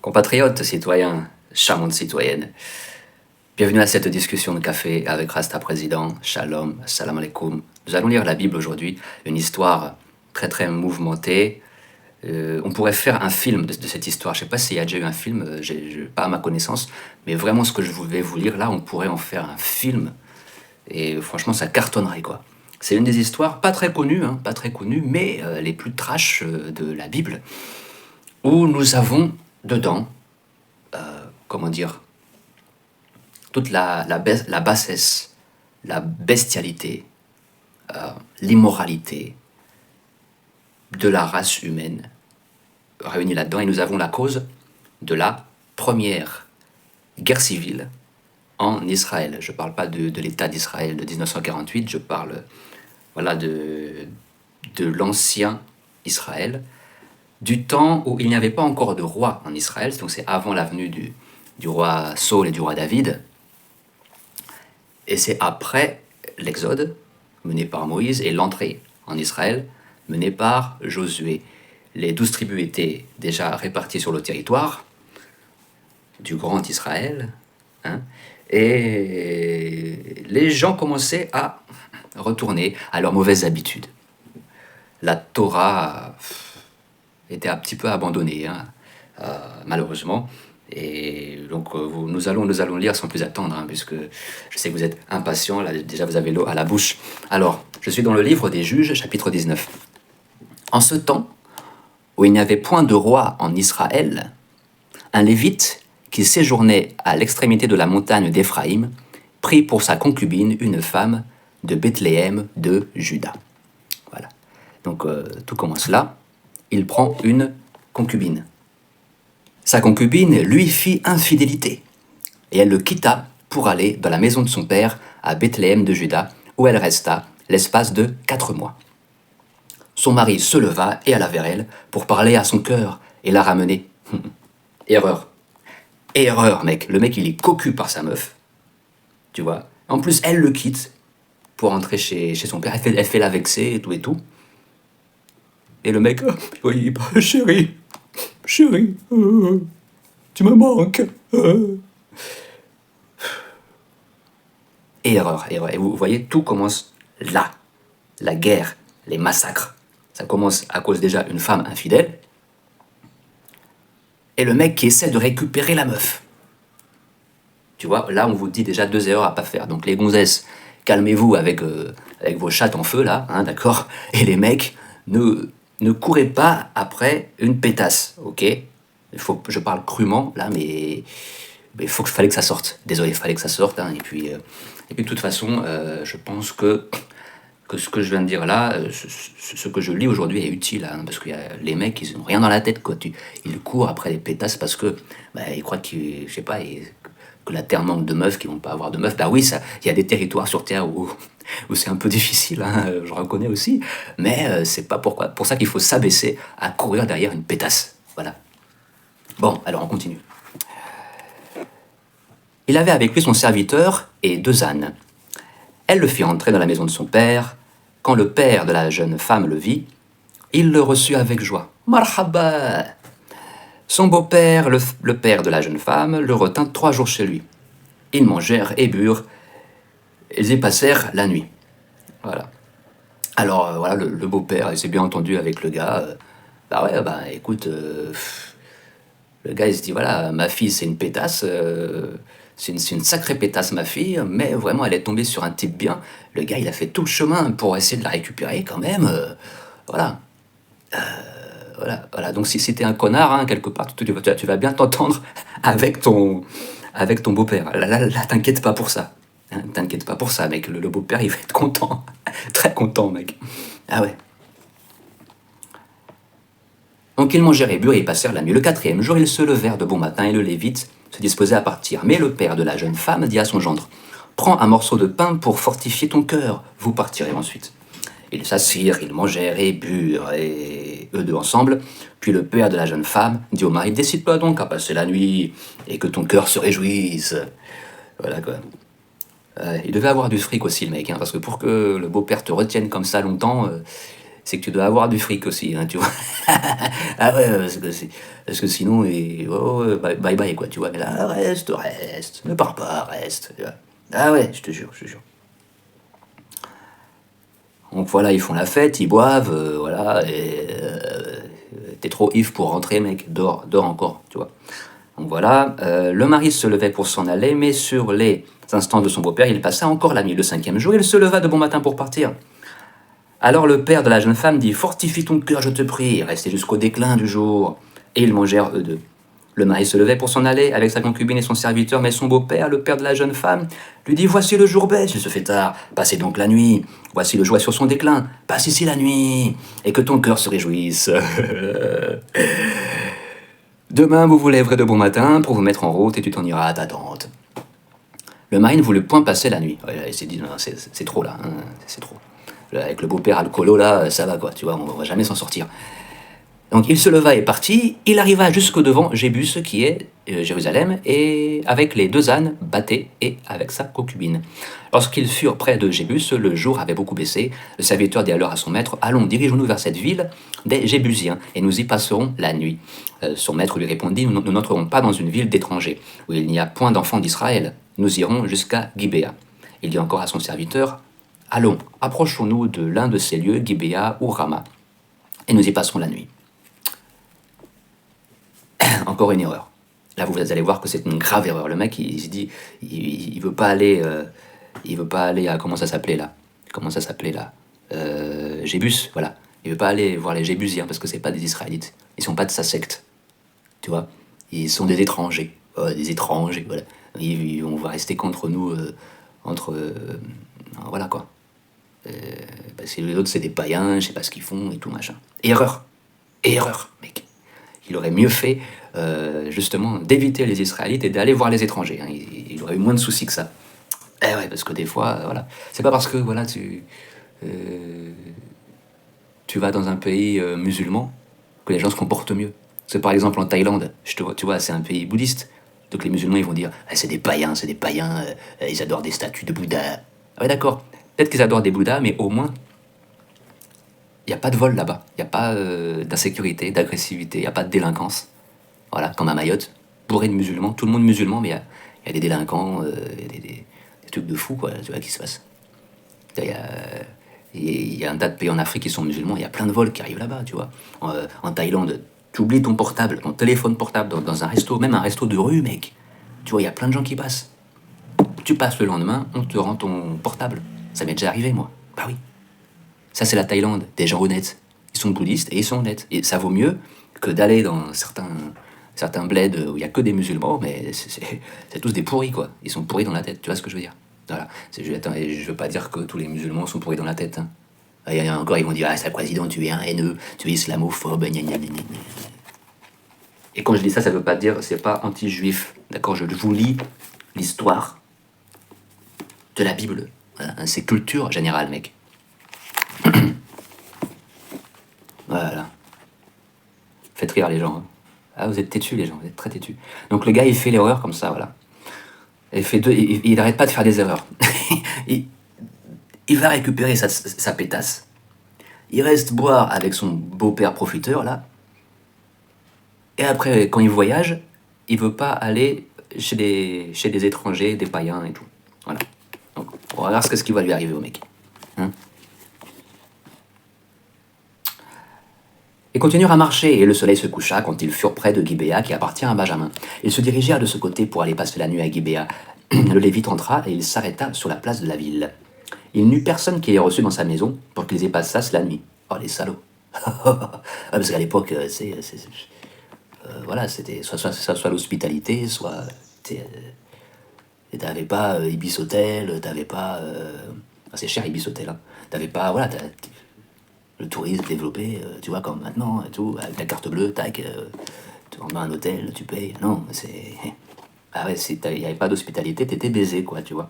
Compatriotes, citoyens, charmante citoyenne, bienvenue à cette discussion de café avec Rasta Président, Shalom, Salam Alaikum. Nous allons lire la Bible aujourd'hui, une histoire très très mouvementée. On pourrait faire un film de cette histoire. Je ne sais pas s'il y a déjà eu un film, pas à ma connaissance, mais vraiment ce que je vais vous lire là, on pourrait en faire un film. Et franchement, ça cartonnerait quoi. C'est une des histoires pas très connues, pas très connues, mais les plus trash de la Bible, où nous avons dedans, comment dire, toute la bassesse, la bestialité, l'immoralité de la race humaine réunie là-dedans. Et nous avons la cause de la première guerre civile en Israël. Je ne parle pas de l'État d'Israël de 1948, je parle de l'ancien Israël, du temps où il n'y avait pas encore de roi en Israël, donc c'est avant la venue du roi Saul et du roi David, et c'est après l'Exode mené par Moïse et l'entrée en Israël menée par Josué. Les 12 tribus étaient déjà réparties sur le territoire du grand Israël, et les gens commençaient à retourner à leurs mauvaises habitudes. La Torah était un petit peu abandonnée, malheureusement. Et donc nous allons lire sans plus attendre, puisque je sais que vous êtes impatients, là déjà vous avez l'eau à la bouche. Alors, je suis dans le livre des Juges, chapitre 19. En ce temps, où il n'y avait point de roi en Israël, un Lévite qui séjournait à l'extrémité de la montagne d'Éphraïm prit pour sa concubine une femme de Bethléem de Juda. Voilà. Donc tout commence là. Il prend une concubine. Sa concubine lui fit infidélité, et elle le quitta pour aller dans la maison de son père à Bethléem de Juda, où elle resta l'espace de 4 mois. Son mari se leva et alla vers elle pour parler à son cœur et la ramener. Erreur. Erreur, mec. Le mec, il est cocu par sa meuf, tu vois. En plus, elle le quitte pour rentrer chez son père. Elle fait la vexer et tout et tout. Et le mec, oui, chérie, tu me manques. Erreur. Et vous voyez, tout commence là. La guerre, les massacres. Ça commence à cause déjà d'une femme infidèle. Et le mec qui essaie de récupérer la meuf. Tu vois, là, on vous dit déjà 2 erreurs à pas faire. Donc les gonzesses, calmez-vous avec vos chattes en feu, là, d'accord. Et les mecs, ne courez pas après une pétasse, ok. Je parle crûment, là, mais fallait que ça sorte. Désolé, il fallait que ça sorte. Et puis, de toute façon, je pense que ce que je viens de dire là, ce que je lis aujourd'hui est utile, parce que les mecs, ils n'ont rien dans la tête, quoi. Ils courent après les pétasses parce que ils croient que la Terre manque de meufs, qu'ils vont pas avoir de meufs. Oui, il y a des territoires sur Terre où c'est un peu difficile, je reconnais aussi, mais c'est pas pour ça qu'il faut s'abaisser à courir derrière une pétasse. Voilà. Bon, alors on continue. Il avait avec lui son serviteur et 2 ânes. Elle le fit entrer dans la maison de son père. Quand le père de la jeune femme le vit, il le reçut avec joie. Marhaba! Son beau-père, le père de la jeune femme, le retint 3 jours chez lui. Ils mangèrent et burent. Ils y passèrent la nuit. Voilà. Alors, voilà, le beau-père, il s'est bien entendu avec le gars. Écoute, le gars, il se dit, voilà, ma fille, c'est une pétasse. C'est une sacrée pétasse, ma fille, mais vraiment, elle est tombée sur un type bien. Le gars, il a fait tout le chemin pour essayer de la récupérer quand même. Voilà. Donc, si t'es un connard, quelque part, tu vas bien t'entendre avec ton beau-père. Là, t'inquiète pas pour ça. T'inquiète pas pour ça, mec. Le beau-père, il va être content. Très content, mec. Ah ouais. Donc, ils mangèrent et burent et passèrent la nuit. Le 4e jour, ils se levèrent de bon matin et le Lévite se disposait à partir. Mais le père de la jeune femme dit à son gendre, « Prends un morceau de pain pour fortifier ton cœur, vous partirez ensuite. » Ils s'assirent, ils mangèrent et burent, et eux 2 ensemble. Puis le père de la jeune femme dit au mari, « Décide-toi donc à passer la nuit, et que ton cœur se réjouisse. » Voilà quoi. Il devait avoir du fric aussi, le mec, parce que pour que le beau-père te retienne comme ça longtemps, c'est que tu dois avoir du fric aussi, hein, tu vois. Ah ouais, parce que sinon, bye bye, quoi, tu vois. Mais là, reste, ne pars pas, reste. Tu vois. Ah ouais, je te jure, je te jure. Donc voilà, ils font la fête, ils boivent, voilà, et t'es trop ivre pour rentrer, mec, dors encore, tu vois. Donc voilà, le mari se levait pour s'en aller, mais sur les instants de son beau-père, il passa encore la nuit. Le 5e jour, il se leva de bon matin pour partir. Alors le père de la jeune femme dit « Fortifie ton cœur, je te prie, restez jusqu'au déclin du jour. » Et ils mangèrent eux deux. Le mari se levait pour s'en aller avec sa concubine et son serviteur, mais son beau-père, le père de la jeune femme, lui dit « Voici le jour baisse, il se fait tard, passez donc la nuit. Voici le jour est sur son déclin, passe ici la nuit, et que ton cœur se réjouisse. Demain, vous vous lèverez de bon matin pour vous mettre en route et tu t'en iras à ta tante. » Le mari ne voulut point passer la nuit. Ouais, il s'est dit « Non, c'est trop là, hein, c'est trop. Avec le beau-père alcoolo là, ça va quoi, tu vois, on va jamais s'en sortir. » Donc il se leva et partit, il arriva jusqu'au devant Jébus, qui est Jérusalem, et avec les 2 ânes battés et avec sa concubine. Lorsqu'ils furent près de Jébus, le jour avait beaucoup baissé. Le serviteur dit alors à son maître « Allons, dirigeons-nous vers cette ville des Jébusiens, et nous y passerons la nuit. » Son maître lui répondit « Nous n'entrerons pas dans une ville d'étrangers, où il n'y a point d'enfants d'Israël. Nous irons jusqu'à Gibéa. » Il dit encore à son serviteur « Allons, approchons-nous de l'un de ces lieux, Gibéa ou Rama, et nous y passerons la nuit. » Encore une erreur. Là, vous allez voir que c'est une grave erreur. Le mec, il se dit, il veut pas aller, à comment ça s'appelait là Jébus, voilà. Il veut pas aller voir les Jébusiens parce que c'est pas des Israélites. Ils sont pas de sa secte, tu vois. Ils sont des étrangers, des étrangers, voilà. On va rester qu'entre nous, voilà quoi. Parce que les autres c'est des païens, je sais pas ce qu'ils font et tout machin. Erreur, mec. Il aurait mieux fait, justement, d'éviter les Israélites et d'aller voir les étrangers. Hein. Il aurait eu moins de soucis que ça. Eh ouais, parce que des fois, voilà. C'est pas parce que, voilà, tu vas dans un pays musulman que les gens se comportent mieux. Parce que, par exemple, en Thaïlande, tu vois, c'est un pays bouddhiste. Donc les musulmans, ils vont dire ah, c'est des païens, ils adorent des statues de Bouddha. Ah ouais, d'accord. Peut-être qu'ils adorent des Bouddhas, mais au moins, il n'y a pas de vol là-bas, il n'y a pas d'insécurité, d'agressivité, il n'y a pas de délinquance. Voilà, comme à Mayotte, bourré de musulmans, tout le monde musulman, mais il y a des délinquants, des trucs de fous, quoi, tu vois, qui se passent. Il y a un tas de pays en Afrique qui sont musulmans, il y a plein de vols qui arrivent là-bas, tu vois. En Thaïlande, tu oublies ton portable, ton téléphone portable dans un resto, même un resto de rue, mec. Tu vois, il y a plein de gens qui passent. Tu passes le lendemain, on te rend ton portable. Ça m'est déjà arrivé, moi. Bah oui. Ça, c'est la Thaïlande, des gens honnêtes. Ils sont bouddhistes et ils sont honnêtes. Et ça vaut mieux que d'aller dans certains bleds où il n'y a que des musulmans, mais c'est tous des pourris, quoi. Ils sont pourris dans la tête, tu vois ce que je veux dire? Voilà. Attends, et je veux pas dire que tous les musulmans sont pourris dans la tête. Hein. Il y en a encore, ils vont dire « Ah, c'est président, tu es un haineux, tu es islamophobe, gna gna gna gna. » Et quand je dis ça, ça veut pas dire, c'est pas anti-juif, d'accord? Je vous lis l'histoire de la Bible. Voilà. C'est culture générale, mec. Voilà. Faites rire les gens. Hein. Ah, vous êtes têtus, les gens, vous êtes très têtus. Donc le gars, il fait l'erreur comme ça, voilà. Il n'arrête pas de faire des erreurs. il va récupérer sa pétasse. Il reste boire avec son beau-père profiteur, là. Et après, quand il voyage, il veut pas aller chez des étrangers, des païens et tout. Voilà. Donc, on regarde ce qui va lui arriver au mec. Hein? Ils continuèrent à marcher, et le soleil se coucha quand ils furent près de Gibéa, qui appartient à Benjamin. Ils se dirigèrent de ce côté pour aller passer la nuit à Gibéa. Le Lévite entra, et il s'arrêta sur la place de la ville. Il n'eut personne qui les reçut dans sa maison pour qu'ils y passassent la nuit. Oh, les salauds. Parce qu'à l'époque, voilà, c'était soit l'hospitalité, soit... t'avais pas Ibis Hotel, t'avais pas... c'est cher Ibis Hotel, hein. T'avais pas... Voilà, le tourisme développé, tu vois, comme maintenant, et tout, avec la carte bleue, tac, tu rentres dans un hôtel, tu payes. Non, c'est... Ah ouais, il n'y avait pas d'hospitalité, t'étais baisé, quoi, tu vois.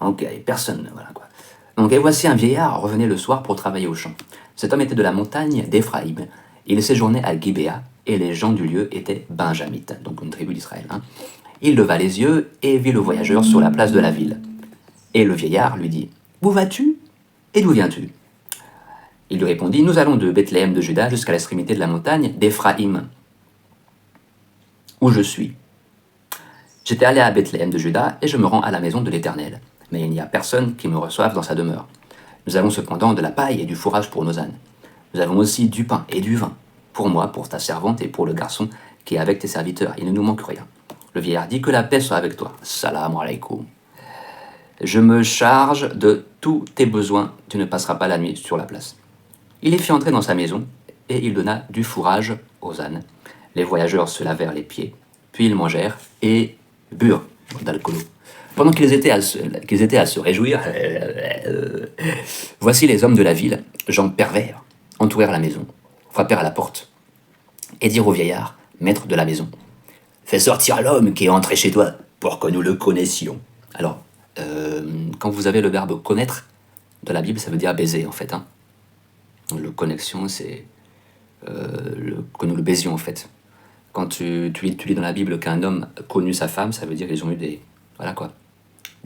Donc, il n'y avait personne, voilà, quoi. Donc, et voici un vieillard revenait le soir pour travailler au champ. Cet homme était de la montagne d'Éphraïm. Il séjournait à Gibéa, et les gens du lieu étaient benjamites, donc une tribu d'Israël. Hein. Il leva les yeux et vit le voyageur sur la place de la ville. Et le vieillard lui dit « Où vas-tu ? Et d'où viens-tu ? Il lui répondit, « Nous allons de Bethléem de Juda jusqu'à l'extrémité de la montagne d'Éphraïm, où je suis. J'étais allé à Bethléem de Juda et je me rends à la maison de l'Éternel. Mais il n'y a personne qui me reçoive dans sa demeure. Nous avons cependant de la paille et du fourrage pour nos ânes. Nous avons aussi du pain et du vin, pour moi, pour ta servante et pour le garçon qui est avec tes serviteurs. Il ne nous manque rien. » Le vieillard dit, « Que la paix soit avec toi. Salam alaikum. Je me charge de tous tes besoins. Tu ne passeras pas la nuit sur la place. » Il les fit entrer dans sa maison et il donna du fourrage aux ânes. Les voyageurs se lavèrent les pieds, puis ils mangèrent et burent d'alcoolo. Pendant qu'ils étaient à se réjouir, voici les hommes de la ville, gens pervers, entourèrent la maison, frappèrent à la porte et dirent au vieillard, maître de la maison, « Fais sortir l'homme qui est entré chez toi pour que nous le connaissions. » Alors, quand vous avez le verbe connaître de la Bible, ça veut dire baiser en fait. Le connexion, c'est que nous le baisions en fait. Quand tu lis dans la Bible qu'un homme a connu sa femme, ça veut dire qu'ils ont eu des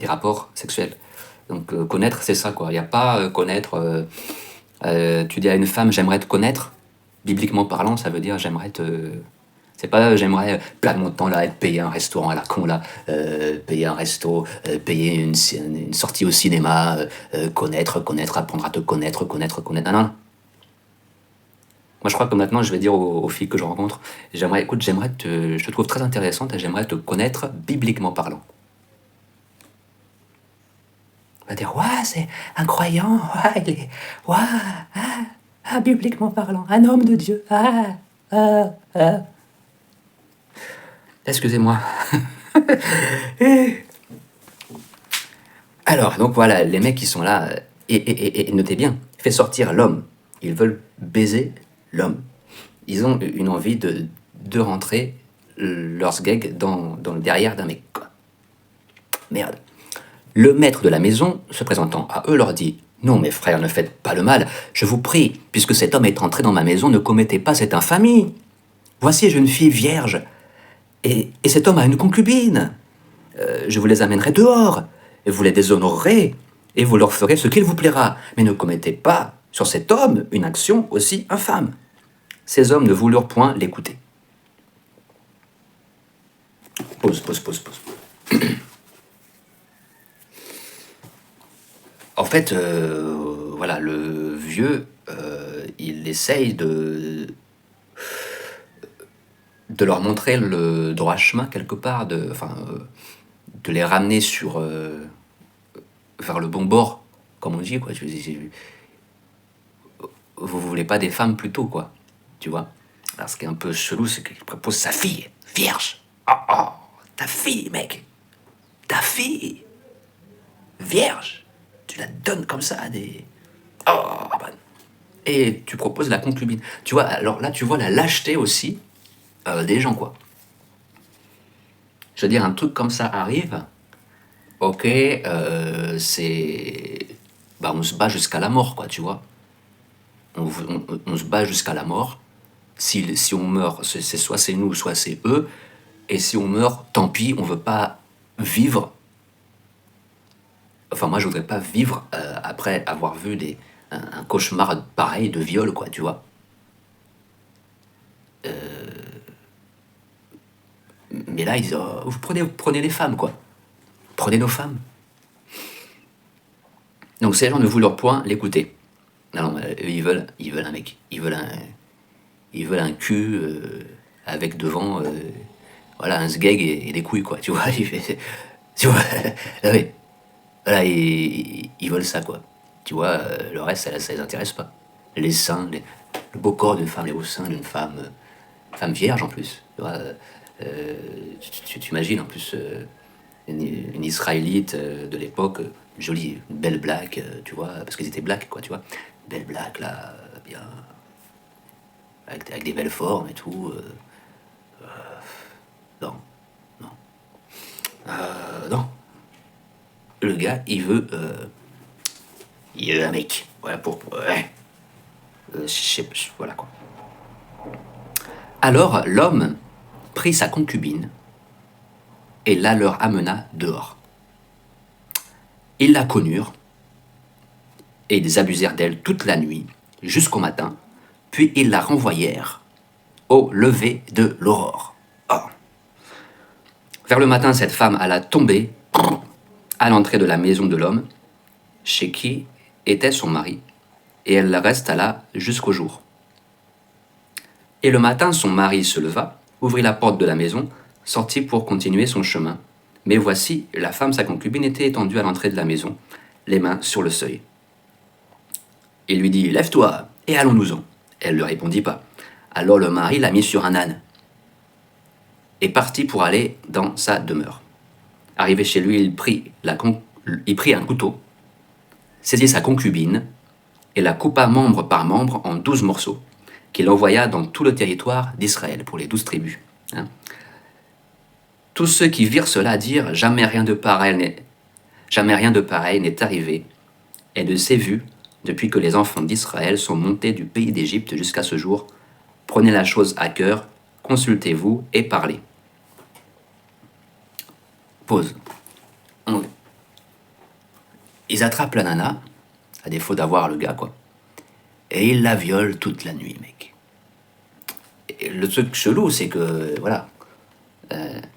rapports sexuels. Donc connaître, c'est ça quoi. Il n'y a pas connaître. Tu dis à une femme, j'aimerais te connaître. Bibliquement parlant, ça veut dire j'aimerais te. C'est pas j'aimerais perdre mon temps là, être payé un restaurant à la con là, payer un resto, payer une sortie au cinéma, connaître, apprendre à te connaître. Non. Moi, je crois que maintenant, je vais dire aux filles que je rencontre, je te trouve très intéressante et j'aimerais te connaître bibliquement parlant. On va dire, ouais, c'est un croyant, ouais, il est, ouais, bibliquement parlant, un homme de Dieu, Excusez-moi. Alors, donc voilà, les mecs qui sont là, et notez bien, fais sortir l'homme. Ils veulent baiser l'homme. Ils ont une envie de rentrer leur sgeg dans le derrière d'un mec. Merde. Le maître de la maison, se présentant à eux, leur dit « Non, mes frères, ne faites pas le mal. Je vous prie, puisque cet homme est entré dans ma maison, ne commettez pas cette infamie. Voici une jeune fille vierge, et cet homme a une concubine. Je vous les amènerai dehors, et vous les déshonorerez, et vous leur ferez ce qu'il vous plaira. Mais ne commettez pas sur cet homme une action aussi infâme. » Ces hommes ne voulurent point l'écouter. Pause. En fait, voilà, le vieux, il essaye de leur montrer le droit chemin quelque part, de les ramener vers le bon bord, comme on dit, quoi. Vous voulez pas des femmes plutôt, quoi, tu vois. Alors, ce qui est un peu chelou, c'est qu'il propose sa fille, vierge. Oh, ta fille, mec, ta fille, vierge. Tu la donnes comme ça à des... Et tu proposes la concubine. Tu vois, alors là, tu vois la lâcheté aussi des gens, quoi. Je veux dire, un truc comme ça arrive, ok, c'est... on se bat jusqu'à la mort, quoi, tu vois. On se bat jusqu'à la mort. Si on meurt, c'est soit c'est nous, soit c'est eux. Et si on meurt, tant pis, on veut pas vivre. Enfin, moi, je voudrais pas vivre après avoir vu un cauchemar pareil de viol, quoi, tu vois. Mais là, ils disent, vous prenez les femmes, quoi. Prenez nos femmes. Donc, ces gens ne voulurent point l'écouter. Non, eux, ils veulent un mec. Ils veulent un cul avec devant, un sgeg et des couilles, quoi. Tu vois, tu vois, oui. Voilà, ils veulent ça, quoi. Tu vois, le reste, ça les intéresse pas. Les seins, le beau corps d'une femme, les beaux seins d'une femme vierge en plus. Tu vois, tu t'imagines en plus une Israélite de l'époque, jolie, belle black, tu vois, parce qu'ils étaient blacks, quoi, tu vois. Belle black, là, bien. Avec des belles formes et tout. Non. Non. Le gars, il veut un mec. Voilà, voilà, quoi. Alors, l'homme prit sa concubine et la leur amena dehors. Ils la connurent et ils abusèrent d'elle toute la nuit jusqu'au matin, puis ils la renvoyèrent au lever de l'aurore. Oh. Vers le matin, cette femme alla tomber à l'entrée de la maison de l'homme, chez qui était son mari, et elle resta là jusqu'au jour. Et le matin, son mari se leva, ouvrit la porte de la maison, sortit pour continuer son chemin. Mais voici, la femme, sa concubine, était étendue à l'entrée de la maison, les mains sur le seuil. Il lui dit « Lève-toi, et allons-nous-en ». Elle ne répondit pas. Alors le mari la mit sur un âne et partit pour aller dans sa demeure. Arrivé chez lui, il prit un couteau, saisit sa concubine et la coupa membre par membre en 12 morceaux, qu'il envoya dans tout le territoire d'Israël, pour les 12 tribus. Tous ceux qui virent cela dirent « Jamais rien de pareil n'est arrivé, et de s'est vu depuis que les enfants d'Israël sont montés du pays d'Égypte jusqu'à ce jour. Prenez la chose à cœur, consultez-vous et parlez. » Pause. Ils attrapent la nana, à défaut d'avoir le gars, quoi. Et ils la violent toute la nuit, mec. Et le truc chelou, c'est que, voilà,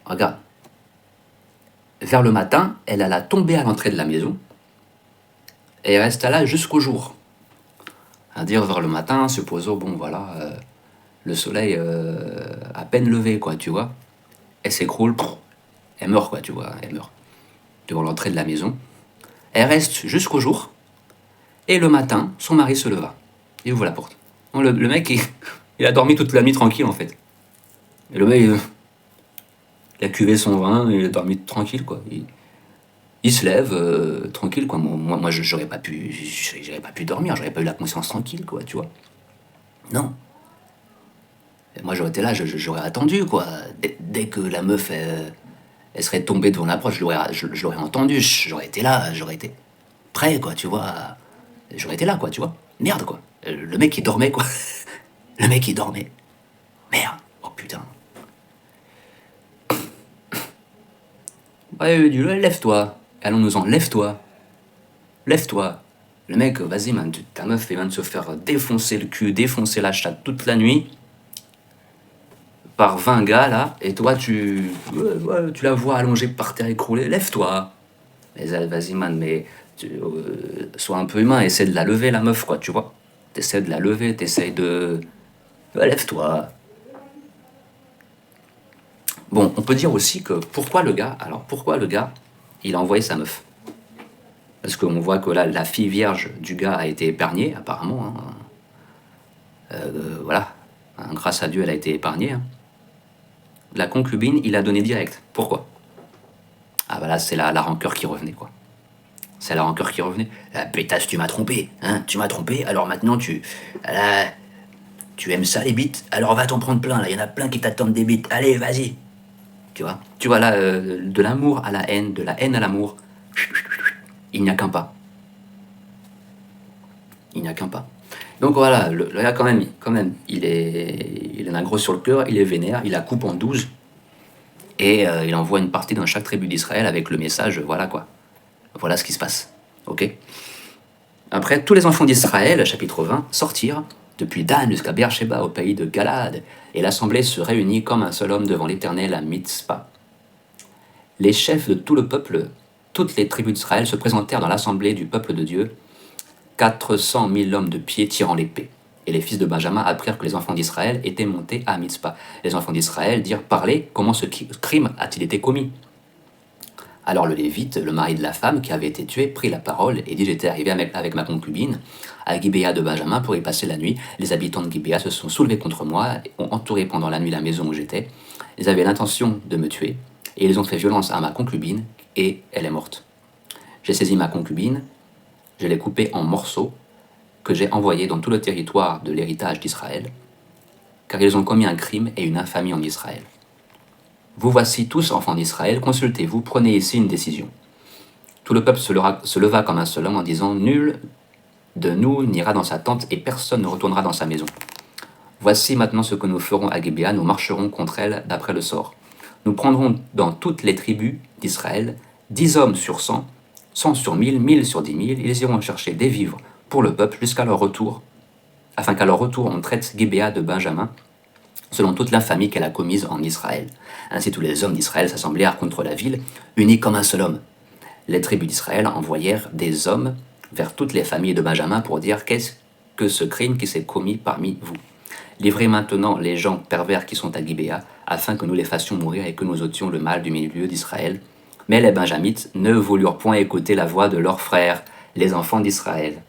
regarde. Vers le matin, elle alla tomber à l'entrée de la maison, et elle resta là jusqu'au jour. À dire vers le matin, supposons, bon, voilà, le soleil à peine levé, quoi, tu vois. Elle s'écroule, elle meurt, quoi, tu vois, elle meurt. Devant l'entrée de la maison. Elle reste jusqu'au jour, et le matin, son mari se leva. Il ouvre la porte. Le mec, il a dormi toute la nuit tranquille, en fait. Et le mec, il a cuvé son vin, il a dormi tranquille, quoi. Il se lève, tranquille, quoi. Moi j'aurais pas pu dormir, j'aurais pas eu la conscience tranquille, quoi, tu vois. Non. Et moi, j'aurais été là, j'aurais attendu, quoi. Dès que la meuf, elle serait tombée devant la porte, je l'aurais entendu, j'aurais été là, j'aurais été prêt, quoi, tu vois. J'aurais été là, quoi, tu vois. Merde, quoi. Le mec, il dormait, quoi. Le mec, il dormait. Merde. Oh, putain. Ouais, il dit, lève-toi. Allons-nous-en, lève-toi. Lève-toi. Le mec, vas-y, man, ta meuf, elle vient de se faire défoncer le cul, défoncer la chatte toute la nuit par 20 gars, là, et toi, tu la vois allongée par terre écroulée. Lève-toi. Vas-y, man, mais sois un peu humain, essaie de la lever, la meuf, quoi, tu vois. T'essaies de la lever, t'essaies de... Ouais, lève-toi. Bon, on peut dire aussi que pourquoi le gars, il a envoyé sa meuf? Parce qu'on voit que là, la fille vierge du gars a été épargnée, apparemment. Voilà. Grâce à Dieu, elle a été épargnée. La concubine, il a donné direct. Pourquoi? Ah bah là, c'est la rancœur qui revenait, quoi. C'est la rancœur qui revenait. La pétasse, tu m'as trompé, hein? Tu m'as trompé, alors maintenant tu aimes ça, les bites? Alors va t'en prendre plein, là. Il y en a plein qui t'attendent des bites. Allez, vas-y. Tu vois là, de l'amour à la haine, de la haine à l'amour, il n'y a qu'un pas. Il n'y a qu'un pas. Donc voilà, le gars quand même, il en a gros sur le cœur, il est vénère, il la coupe en 12, et il envoie une partie dans chaque tribu d'Israël avec le message, voilà quoi. Voilà ce qui se passe, ok? Après, tous les enfants d'Israël, chapitre 20, sortirent depuis Dan jusqu'à Beersheba, au pays de Galad, et l'assemblée se réunit comme un seul homme devant l'Éternel à Mitzpah. Les chefs de tout le peuple, toutes les tribus d'Israël se présentèrent dans l'assemblée du peuple de Dieu, 400 000 hommes de pied tirant l'épée. Et les fils de Benjamin apprirent que les enfants d'Israël étaient montés à Mitzpah. Les enfants d'Israël dirent « Parlez, comment ce crime a-t-il été commis ?» Alors le Lévite, le mari de la femme qui avait été tuée, prit la parole et dit « J'étais arrivé avec ma concubine à Gibéa de Benjamin pour y passer la nuit. Les habitants de Gibéa se sont soulevés contre moi et ont entouré pendant la nuit la maison où j'étais. Ils avaient l'intention de me tuer et ils ont fait violence à ma concubine et elle est morte. J'ai saisi ma concubine, je l'ai coupée en morceaux que j'ai envoyés dans tout le territoire de l'héritage d'Israël, car ils ont commis un crime et une infamie en Israël. Vous voici tous, enfants d'Israël, consultez-vous, prenez ici une décision. » Tout le peuple se leva comme un seul homme en disant « Nul de nous n'ira dans sa tente et personne ne retournera dans sa maison. Voici maintenant ce que nous ferons à Gibéa, nous marcherons contre elle d'après le sort. Nous prendrons dans toutes les tribus d'Israël 10 hommes sur 100, 100 sur 1000, 1000 sur 10 000, ils iront chercher des vivres pour le peuple jusqu'à leur retour afin qu'à leur retour on traite Gibéa de Benjamin, selon toute l'infamie qu'elle a commise en Israël. Ainsi tous les hommes d'Israël s'assemblèrent contre la ville, unis comme un seul homme. Les tribus d'Israël envoyèrent des hommes vers toutes les familles de Benjamin pour dire: qu'est-ce que ce crime qui s'est commis parmi vous? Livrez maintenant les gens pervers qui sont à Gibéa, afin que nous les fassions mourir et que nous ôtions le mal du milieu d'Israël. Mais les Benjamites ne voulurent point écouter la voix de leurs frères, les enfants d'Israël.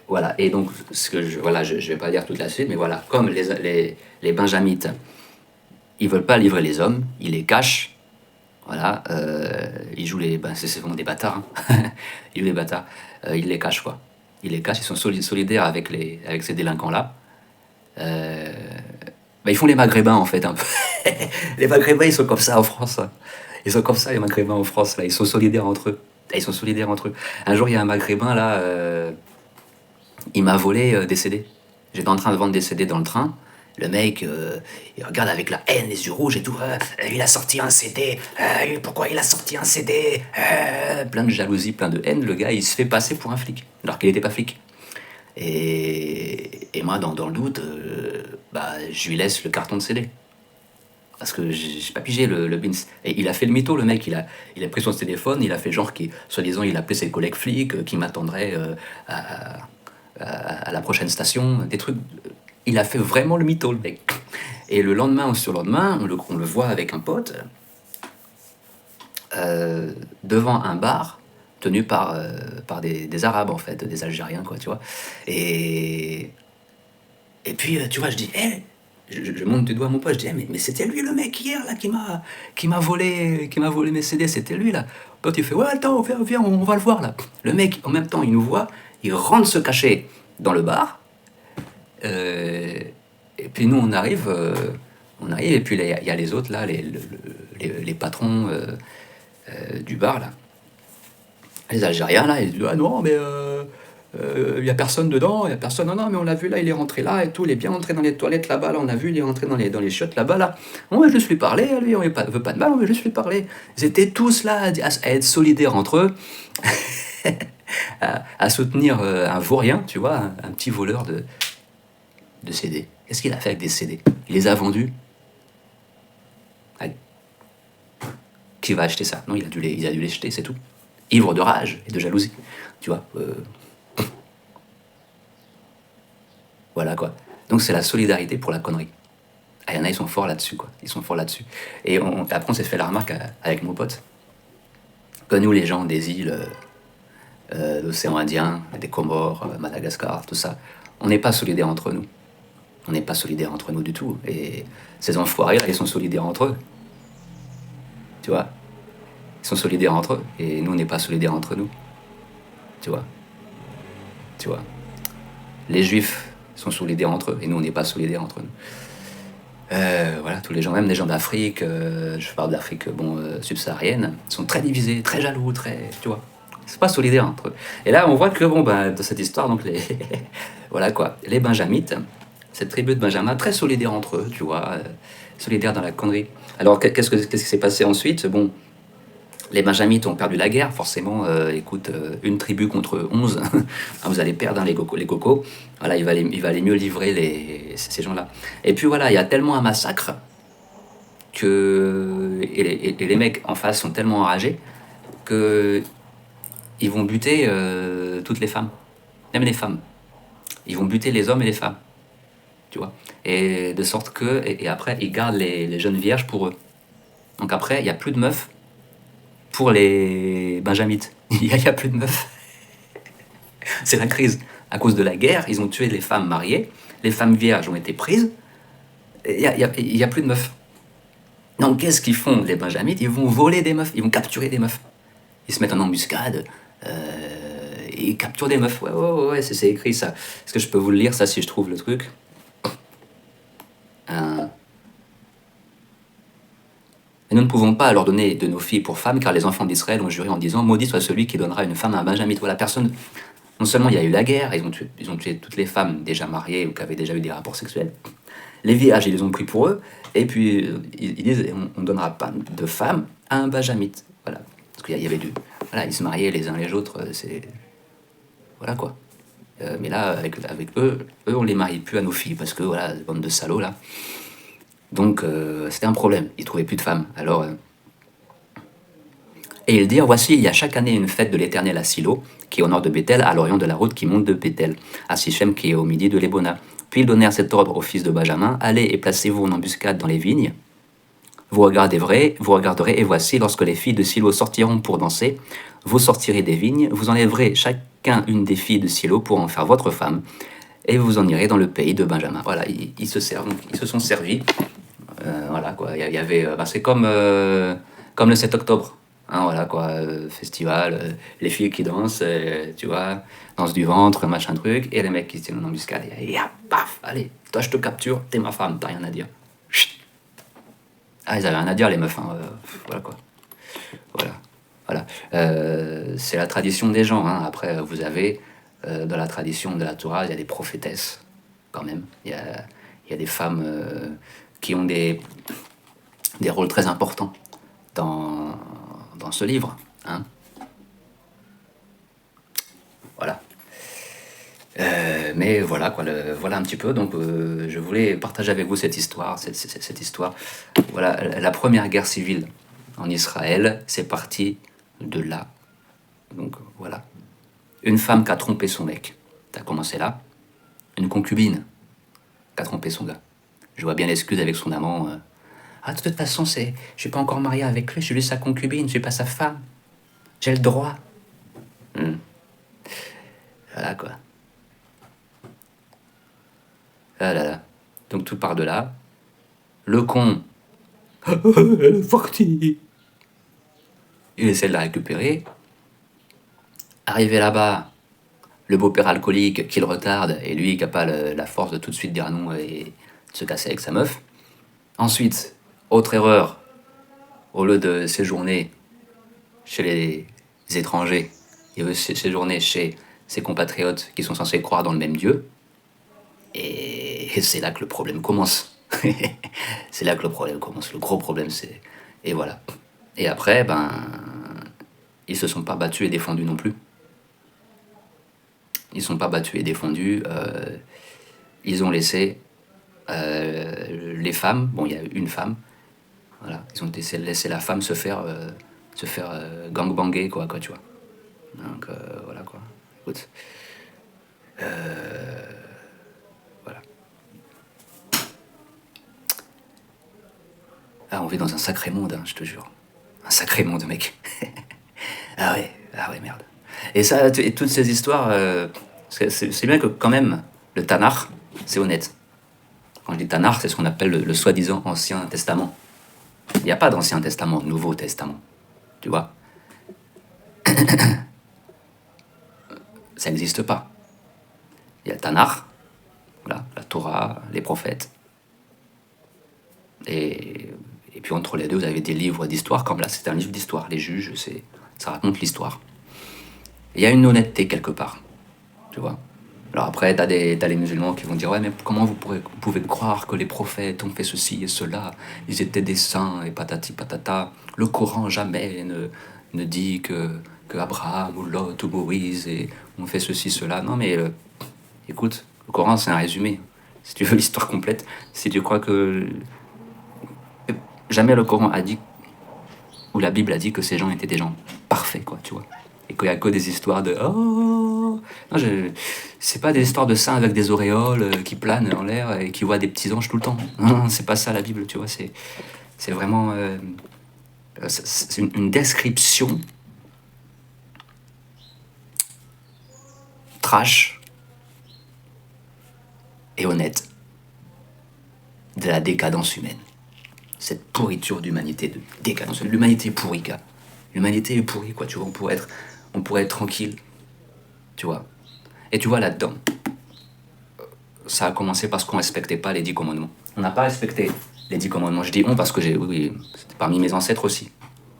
Voilà, et donc, je vais pas dire toute la suite, mais voilà, comme les Benjamites, ils veulent pas livrer les hommes, ils les cachent, voilà, ils jouent c'est vraiment des bâtards, hein. Ils jouent les bâtards, ils les cachent, quoi. Ils les cachent, ils sont solidaires avec ces délinquants-là. Ils font les Maghrébins, en fait, un peu. Les Maghrébins, ils sont comme ça en France. Ils sont comme ça, les Maghrébins en France, là. Ils sont solidaires entre eux. Ils sont solidaires entre eux. Un jour, il y a un Maghrébin, là, il m'a volé des CD. J'étais en train de vendre des CD dans le train. Le mec, il regarde avec la haine, les yeux rouges et tout. Il a sorti un CD. Pourquoi il a sorti un CD? Plein de jalousie, plein de haine. Le gars, il se fait passer pour un flic, alors qu'il n'était pas flic. Et moi, dans le doute, je lui laisse le carton de CD. Parce que j'ai pas pigé le bins. Et il a fait le mytho, le mec. Il a pris son téléphone, il a fait genre soi-disant, il appelait ses collègues flics qui m'attendraient à la prochaine station, des trucs. Il a fait vraiment le mytho, le mec. Et le lendemain ou sur le lendemain, on le voit avec un pote devant un bar tenu par des Arabes, en fait, des Algériens, quoi, tu vois. Et puis, tu vois, je dis, je monte du doigt à mon pote, je dis, mais c'était lui le mec hier, là, qui m'a volé mes CD, c'était lui, là. Le pote, il fait, ouais, attends, viens, on va le voir, là. Le mec, en même temps, il nous voit, il rentre se cacher dans le bar. Et puis nous, on arrive, et puis il y a les autres, là, les patrons du bar, là. Les Algériens, là, ils disent, ah non, mais il n'y a personne dedans, il n'y a personne. Non, non, mais on l'a vu, là, il est rentré là et tout, il est bien rentré dans les toilettes là-bas, là, on a vu, il est rentré dans les chiottes là-bas, là. On va juste lui parler, lui, on veut pas de mal, on veut juste lui parler. Ils étaient tous là à être solidaires entre eux, à soutenir un vaurien, tu vois, un petit voleur de CD. Qu'est-ce qu'il a fait avec des CD? Il les a vendus. Allez. Qui va acheter ça? Non, il a dû les jeter, c'est tout. Ivre de rage et de jalousie, tu vois. Voilà, quoi. Donc c'est la solidarité pour la connerie. Ah, il y en a, ils sont forts là-dessus, quoi. Ils sont forts là-dessus. Et après, on s'est fait la remarque avec mon pote que nous, les gens des îles, l'océan Indien, des Comores, Madagascar, tout ça, on n'est pas solidaires entre nous. On n'est pas solidaires entre nous du tout. Et ces enfoirés, là, ils sont solidaires entre eux. Tu vois? Ils sont solidaires entre eux. Et nous, on n'est pas solidaires entre nous. Tu vois? Tu vois? Les Juifs sont solidaires entre eux. Et nous, on n'est pas solidaires entre nous. Voilà, tous les gens, même les gens d'Afrique, je parle d'Afrique subsaharienne, sont très divisés, très jaloux, très, tu vois. C'est pas solidaire entre eux. Et là, on voit que, dans cette histoire, donc, voilà, quoi, les Benjamites, cette tribu de Benjamin, très solidaire entre eux, tu vois, solidaire dans la connerie. Alors, qu'est-ce qui s'est passé ensuite? Bon, les Benjamites ont perdu la guerre, forcément. Écoute, une tribu contre 11, vous allez perdre, hein, les cocos. Voilà, il va aller mieux livrer ces gens-là. Et puis voilà, il y a tellement un massacre que et les mecs en face sont tellement enragés que ils vont buter toutes les femmes, même les femmes. Ils vont buter les hommes et les femmes, tu vois. Et de sorte que et après ils gardent les jeunes vierges pour eux. Donc après, il y a plus de meufs pour les Benjamites. Il y a plus de meufs. C'est la crise. À cause de la guerre, ils ont tué les femmes mariées, les femmes vierges ont été prises, il y a plus de meufs. Donc qu'est-ce qu'ils font, les Benjamites? Ils vont voler des meufs, ils vont capturer des meufs. Ils se mettent en embuscade, ils capturent des meufs. Ouais, c'est écrit ça. Est-ce que je peux vous le lire, ça, si je trouve le truc? Et nous ne pouvons pas leur donner de nos filles pour femmes, car les enfants d'Israël ont juré en disant: maudit soit celui qui donnera une femme à un Benjamite. Voilà, personne. Non seulement il y a eu la guerre, ils ont tué toutes les femmes déjà mariées ou qui avaient déjà eu des rapports sexuels. Les vierges, ils les ont pris pour eux, et puis ils disent: on ne donnera pas de femme à un Benjamite. Voilà. Parce qu'il y avait voilà, ils se mariaient les uns les autres, c'est. Voilà, quoi. Mais là, avec eux, on les marie plus à nos filles, parce que voilà, bande de salauds là. Donc c'était un problème, ils trouvaient plus de femmes. Alors, et ils dirent, voici, il y a chaque année une fête de l'Éternel à Silo, qui est au nord de Béthel, à l'orient de la route qui monte de Béthel, à Sichem qui est au midi de l'Ébona. Puis ils donnèrent cet ordre aux fils de Benjamin, allez et placez-vous en embuscade dans les vignes. Vous regarderez, et voici, lorsque les filles de Silo sortiront pour danser, vous sortirez des vignes, vous enlèverez chacun une des filles de Silo pour en faire votre femme, et vous en irez dans le pays de Benjamin. Voilà, ils se sont servis. Voilà quoi, il y avait, c'est comme le 7 octobre. Hein, voilà quoi, festival, les filles qui dansent, tu vois, danse du ventre, machin truc, et les mecs qui se tiennent en embuscade, et hop, paf, allez, toi je te capture, t'es ma femme, t'as rien à dire. Chut. Ah, ils avaient rien à dire les meufs, hein, voilà quoi. Voilà, voilà. C'est la tradition des gens, hein. Après, vous avez, dans la tradition de la Torah, il y a des prophétesses, quand même. Il y a des femmes qui ont des rôles très importants dans ce livre, hein. Voilà. Mais voilà, quoi, voilà un petit peu. Donc, je voulais partager avec vous cette histoire, cette histoire. Voilà, la première guerre civile en Israël, c'est parti de là. Donc, voilà. Une femme qui a trompé son mec, ça a commencé là. Une concubine qui a trompé son gars. Je vois bien l'excuse avec son amant. Ah, de toute façon, je suis pas encore marié avec lui, je suis juste sa concubine, je suis pas sa femme. J'ai le droit. Voilà, quoi. Ah là là. Donc tout part de là. Le con, elle est partie. Il essaie de la récupérer. Arrivé là-bas, le beau-père alcoolique qui le retarde, et lui qui n'a pas la force de tout de suite dire non et de se casser avec sa meuf. Ensuite, autre erreur, au lieu de séjourner chez les étrangers, il veut séjourner chez ses compatriotes qui sont censés croire dans le même Dieu. Et c'est là que le problème commence. C'est là que le problème commence. Le gros problème, c'est... Et voilà. Et après, ils se sont pas battus et défendus non plus. Ils ne sont pas battus et défendus. Ils ont laissé les femmes... Bon, il y a une femme. Voilà. Ils ont laissé la femme se faire gangbanger, quoi, tu vois. Donc, voilà, quoi. Écoute. Voilà. Ah, on vit dans un sacré monde, hein, je te jure. Un sacré monde, mec. Ah ouais, merde. Et ça, et toutes ces histoires, c'est bien que quand même, le Tanakh, c'est honnête. Quand je dis Tanakh, c'est ce qu'on appelle le soi-disant Ancien Testament. Il n'y a pas d'Ancien Testament, Nouveau Testament. Tu vois. Ça n'existe pas. Il y a le Tanakh, voilà, la Torah, les prophètes. Et puis entre les deux, vous avez des livres d'histoire, comme là, c'est un livre d'histoire. Les juges, ça raconte l'histoire. Il y a une honnêteté quelque part, tu vois. Alors après, t'as les musulmans qui vont dire « Ouais, mais comment vous pouvez croire que les prophètes ont fait ceci et cela? Ils étaient des saints et patati patata. Le Coran jamais ne dit que Abraham ou Lot ou Moïse ont fait ceci, cela. » Non mais écoute, le Coran c'est un résumé. Si tu veux l'histoire complète, si tu crois que... Jamais le Coran a dit, ou la Bible a dit que ces gens étaient des gens parfaits, quoi, tu vois. Et qu'il n'y a que des histoires de... Oh non, c'est pas des histoires de saints avec des auréoles qui planent en l'air et qui voient des petits anges tout le temps. Non, c'est pas ça la Bible, tu vois. C'est vraiment... c'est une description trash et honnête de la décadence humaine. Cette pourriture d'humanité, de décadence. L'humanité est pourrie, gars. L'humanité est pourrie, quoi, tu vois. On pourrait être tranquille, tu vois. Et tu vois, là-dedans, ça a commencé parce qu'on respectait pas les 10 commandements. On n'a pas respecté les 10 commandements. Je dis on parce que oui, c'était parmi mes ancêtres aussi.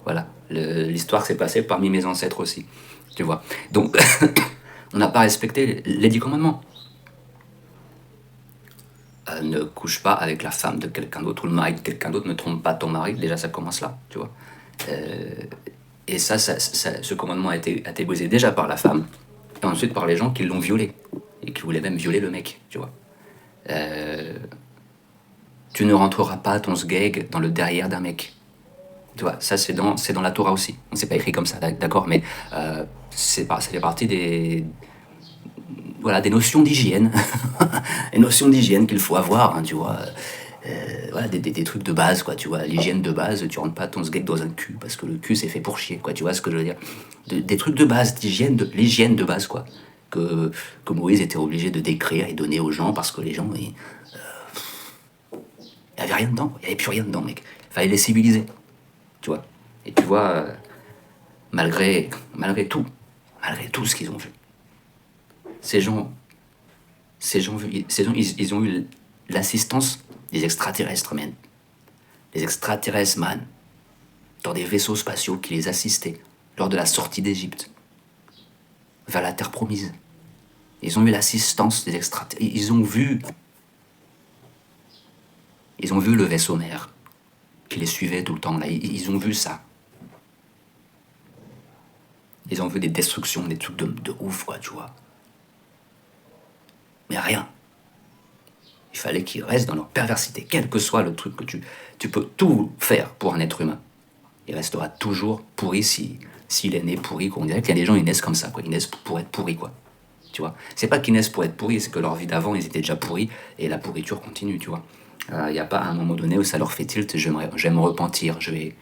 Voilà, l'histoire s'est passée parmi mes ancêtres aussi, tu vois. Donc, on n'a pas respecté les 10 commandements. Ne couche pas avec la femme de quelqu'un d'autre, ou le mari de quelqu'un d'autre, ne trompe pas ton mari, déjà ça commence là, tu vois. Et ce commandement a été brisé déjà par la femme, et ensuite par les gens qui l'ont violé. et qui voulait même violer le mec, tu vois. Tu ne rentreras pas ton sgeg dans le derrière d'un mec. Tu vois, ça c'est dans la Torah aussi. C'est pas écrit comme ça, d'accord, mais ça fait partie des, voilà, des notions d'hygiène, des notions d'hygiène qu'il faut avoir, hein, tu vois. Voilà, des trucs de base, quoi, tu vois. L'hygiène de base, tu rentres pas ton sgeg dans un cul, parce que le cul c'est fait pour chier, quoi, tu vois ce que je veux dire. Des trucs de base, l'hygiène de base, quoi. Que Moïse était obligé de décrire et donner aux gens, parce que les gens, il y avait rien dedans, il y avait plus rien dedans, mec. Fallait les civiliser, tu vois. Et tu vois, malgré tout ce qu'ils ont vu, ces gens, ils ont eu l'assistance des extraterrestres, man. Les extraterrestres, man, dans des vaisseaux spatiaux qui les assistaient lors de la sortie d'Égypte vers la terre promise. Ils ont eu l'assistance des extraterrestres. Ils ont vu le vaisseau mère qui les suivait tout le temps. Là, ils ont vu ça. Ils ont vu des destructions, des trucs de ouf, quoi, tu vois. Mais rien. Il fallait qu'ils restent dans leur perversité. Quel que soit le truc que tu peux tout faire pour un être humain. Il restera toujours pourri s'il est né pourri, quoi. On dirait qu'il y a des gens, ils naissent comme ça, quoi. Ils naissent pour être pourris, quoi. Tu vois. C'est pas qu'ils naissent pour être pourris, c'est que leur vie d'avant, ils étaient déjà pourris, et la pourriture continue, tu vois. Il n'y a pas un moment donné où ça leur fait tilt, je vais me repentir, je vais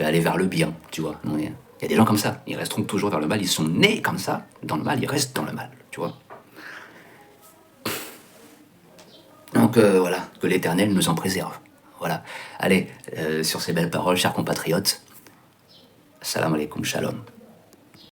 aller vers le bien, tu vois. Non, il y a des gens comme ça, ils resteront toujours vers le mal, ils sont nés comme ça, dans le mal, ils restent dans le mal, tu vois. Donc voilà, que l'Éternel nous en préserve. Voilà. Allez, sur ces belles paroles, chers compatriotes, salam alaikum, shalom.